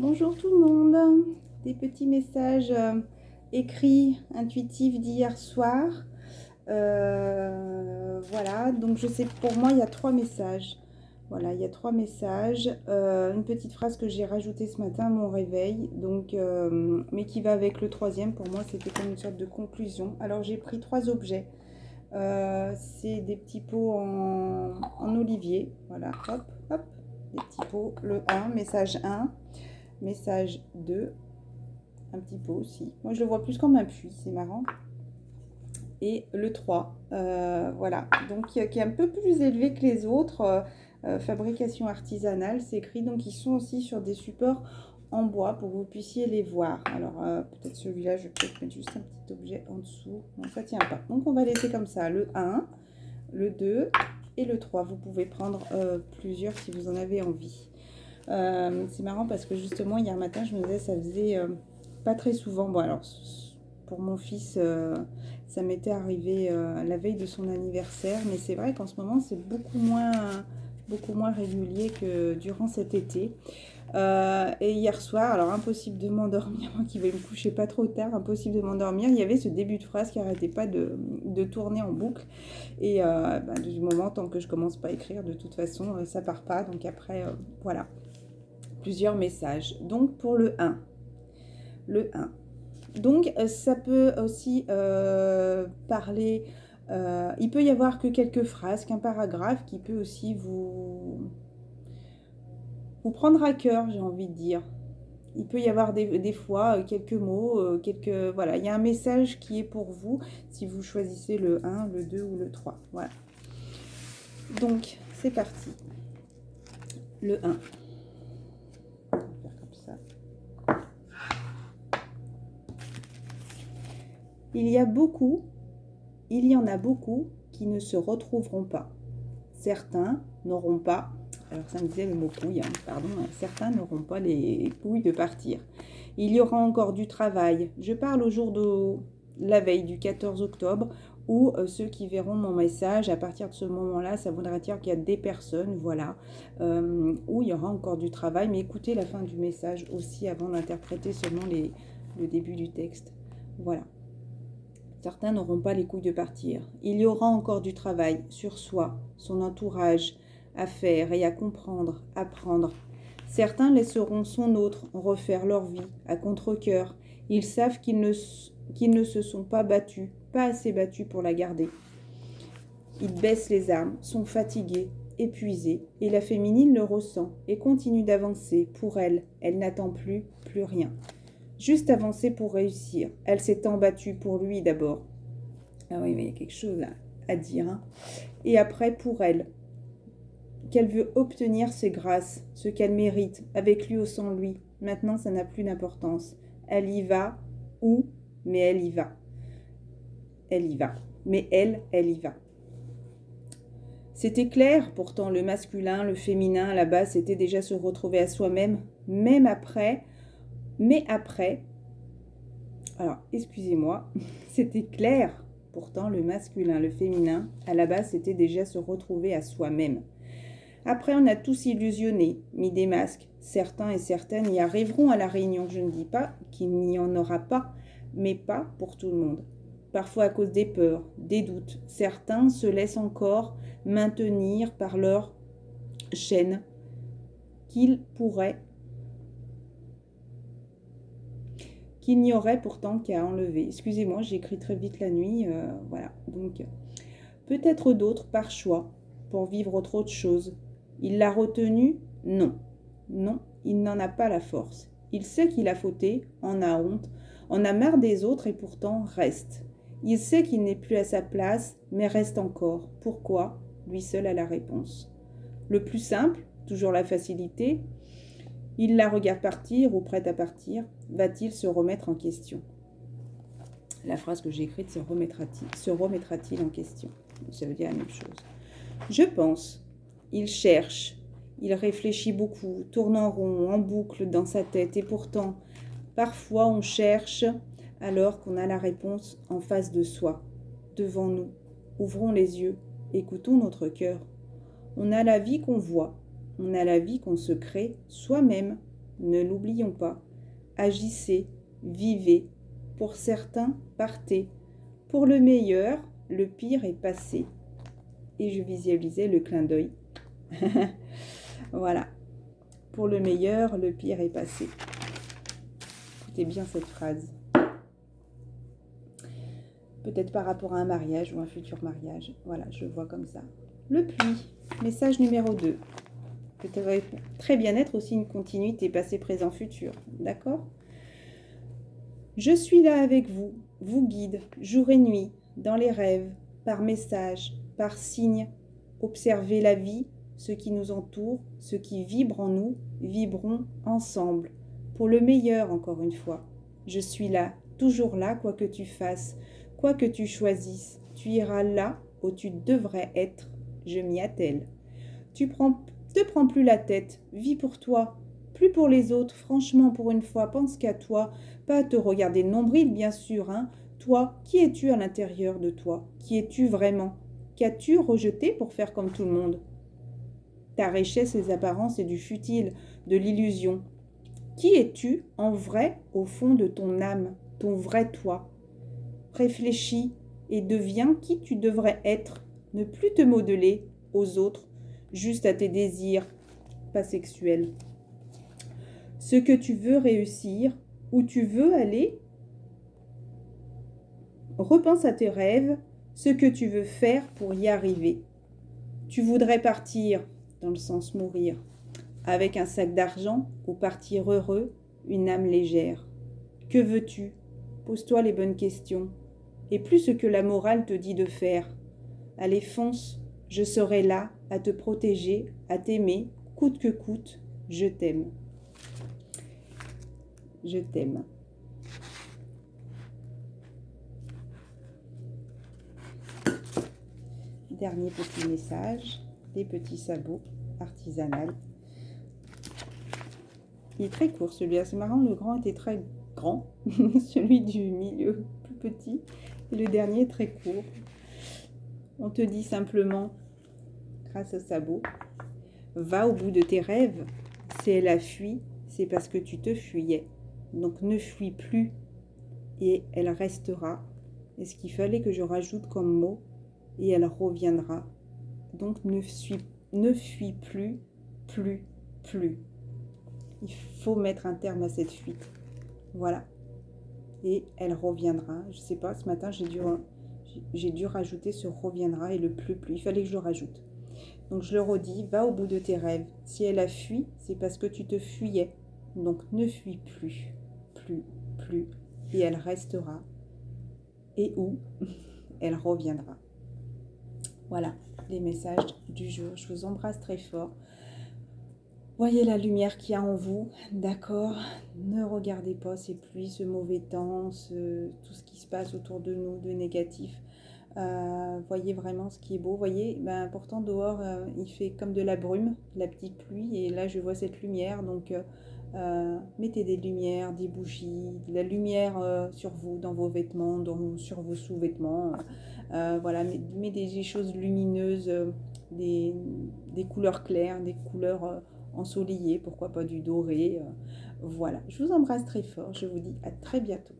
Bonjour tout le monde, des petits messages écrits, intuitifs d'hier soir. Voilà, donc je sais, pour moi il y a 3 messages. Voilà, il y a 3 messages. Une petite phrase que j'ai rajoutée ce matin à mon réveil, donc, mais qui va avec le troisième. Pour moi, c'était comme une sorte de conclusion. Alors j'ai pris 3 objets. C'est des petits pots en olivier. Voilà, hop, hop, des petits pots. Le 1, message 1. Message 2, un petit pot aussi. Moi, je le vois plus comme un puits, c'est marrant. Et le 3, voilà. Donc, qui est un peu plus élevé que les autres. Fabrication artisanale, c'est écrit. Donc, ils sont aussi sur des supports en bois pour que vous puissiez les voir. Alors, peut-être celui-là, je vais peut-être mettre juste un petit objet en dessous. Non, ça tient pas. Donc, on va laisser comme ça le 1, le 2 et le 3. Vous pouvez prendre plusieurs si vous en avez envie. C'est marrant parce que justement hier matin je me disais ça faisait pas très souvent. Bon alors pour mon fils ça m'était arrivé la veille de son anniversaire, mais c'est vrai qu'en ce moment c'est beaucoup moins régulier que durant cet été. Et hier soir, alors impossible de m'endormir, moi qui vais me coucher pas trop tard, impossible de m'endormir, il y avait ce début de phrase qui arrêtait pas de tourner en boucle. Et du moment, tant que je commence pas à écrire, de toute façon, ça part pas. Donc après, voilà, plusieurs messages. Donc pour le 1. Le 1. Donc ça peut aussi parler, il peut y avoir que quelques phrases, qu'un paragraphe qui peut aussi vous prendre à cœur, j'ai envie de dire. Il peut y avoir des fois quelques mots, voilà, il y a un message qui est pour vous si vous choisissez le 1, le 2 ou le 3. Voilà. Donc, c'est parti. Le 1. On va faire comme ça. Il y en a beaucoup qui ne se retrouveront pas. Certains n'auront pas, alors ça me disait le mot couille, pardon, certains n'auront pas les couilles de partir. Il y aura encore du travail. Je parle au jour de la veille du 14 octobre où ceux qui verront mon message, à partir de ce moment-là, ça voudra dire qu'il y a des personnes, voilà, où il y aura encore du travail. Mais écoutez la fin du message aussi avant d'interpréter seulement le début du texte. Voilà. Certains n'auront pas les couilles de partir. Il y aura encore du travail sur soi, son entourage, à faire et à comprendre, apprendre. Certains laisseront son autre refaire leur vie à contre-cœur. Ils savent qu'ils ne se sont pas battus, pas assez battus pour la garder. Ils baissent les armes, sont fatigués, épuisés, et la féminine le ressent et continue d'avancer. Pour elle, elle n'attend plus rien. Juste avancer pour réussir. Elle s'est battue pour lui d'abord. Ah oui, mais il y a quelque chose à dire. Hein. Et après, pour elle, qu'elle veut obtenir ses grâces, ce qu'elle mérite, avec lui ou sans lui. Maintenant, ça n'a plus d'importance. Elle y va, mais elle y va. Elle y va. Mais elle y va. C'était clair, pourtant, le masculin, le féminin, là-bas, c'était déjà se retrouver à soi-même, même après. Mais après, alors, excusez-moi, c'était clair, pourtant, le masculin, le féminin, à la base, c'était déjà se retrouver à soi-même. Après, on a tous illusionné, mis des masques. Certains et certaines y arriveront à la réunion. Je ne dis pas qu'il n'y en aura pas, mais pas pour tout le monde. Parfois à cause des peurs, des doutes. Certains se laissent encore maintenir par leur chaîne qu'il n'y aurait pourtant qu'à enlever. Excusez-moi, j'écris très vite la nuit. Voilà. Donc, peut-être d'autres par choix, pour vivre autre chose. Il l'a retenu? Non. Non, il n'en a pas la force. Il sait qu'il a fauté, en a honte, en a marre des autres et pourtant reste. Il sait qu'il n'est plus à sa place, mais reste encore. Pourquoi? Lui seul a la réponse. Le plus simple, toujours la facilité, il la regarde partir ou prête à partir. Va-t-il se remettre en question? La phrase que j'ai écrite, se remettra-t-il en question? Ça veut dire la même chose. Je pense. Il cherche. Il réfléchit beaucoup, tourne en rond, en boucle dans sa tête. Et pourtant, parfois on cherche alors qu'on a la réponse en face de soi, devant nous. Ouvrons les yeux, écoutons notre cœur. On a la vie qu'on voit, on a la vie qu'on se crée soi-même. ne l'oublions pas. Agissez, vivez. Pour certains, partez. Pour le meilleur, le pire est passé. Et je visualisais le clin d'œil. Voilà. Pour le meilleur, le pire est passé. Écoutez bien cette phrase. Peut-être par rapport à un mariage ou un futur mariage. Voilà, je vois comme ça. Le puits, message numéro 2. Peut-être très bien être aussi une continuité passé, présent, futur. D'accord? Je suis là avec vous, vous guide, jour et nuit, dans les rêves, par message, par signe. Observez la vie, ce qui nous entoure, ce qui vibre en nous, vibrons ensemble. Pour le meilleur, encore une fois. Je suis là, toujours là, quoi que tu fasses, quoi que tu choisisses. Tu iras là où tu devrais être. Je m'y attelle. Te prends plus la tête, vis pour toi, plus pour les autres. Franchement, pour une fois, pense qu'à toi, pas à te regarder le nombril, bien sûr. Hein. Toi, qui es-tu à l'intérieur de toi? Qui es-tu vraiment? Qu'as-tu rejeté pour faire comme tout le monde? Ta richesse, les apparences et du futile, de l'illusion. Qui es-tu en vrai au fond de ton âme, ton vrai toi? Réfléchis et deviens qui tu devrais être. Ne plus te modeler aux autres, juste à tes désirs, pas sexuels. Ce que tu veux réussir, où tu veux aller, repense à tes rêves, ce que tu veux faire pour y arriver. Tu voudrais partir, dans le sens mourir, avec un sac d'argent ou partir heureux, une âme légère. Que veux-tu? Pose-toi les bonnes questions. Et plus ce que la morale te dit de faire. Allez, fonce, je serai là à te protéger, à t'aimer, coûte que coûte, je t'aime. Je t'aime. Dernier petit message, des petits sabots artisanaux. Il est très court celui-là, c'est marrant, le grand était très grand, celui du milieu plus petit, et le dernier très court. On te dit simplement, grâce au sabot, va au bout de tes rêves. Si elle a fui, c'est parce que tu te fuyais. Donc ne fuis plus et elle restera. Et ce qu'il fallait que je rajoute comme mot, et elle reviendra. Donc ne fuis plus. Il faut mettre un terme à cette fuite. Voilà. Et elle reviendra. Je sais pas, ce matin j'ai dû rajouter ce reviendra et le plus. Il fallait que je le rajoute. Donc je le redis, va au bout de tes rêves. Si elle a fui, c'est parce que tu te fuyais. Donc ne fuis plus. Et elle restera. Et où elle reviendra. Voilà les messages du jour. Je vous embrasse très fort. Voyez la lumière qu'il y a en vous, d'accord? Ne regardez pas ces pluies, ce mauvais temps, tout ce qui se passe autour de nous de négatif. Voyez vraiment ce qui est beau. Voyez, pourtant dehors, il fait comme de la brume, la petite pluie. Et là, je vois cette lumière. Donc, mettez des lumières, des bougies, de la lumière sur vous, dans vos vêtements, sur vos sous-vêtements. Voilà, mettez des choses lumineuses, des couleurs claires, des couleurs ensoleillées, pourquoi pas du doré. Voilà, je vous embrasse très fort. Je vous dis à très bientôt.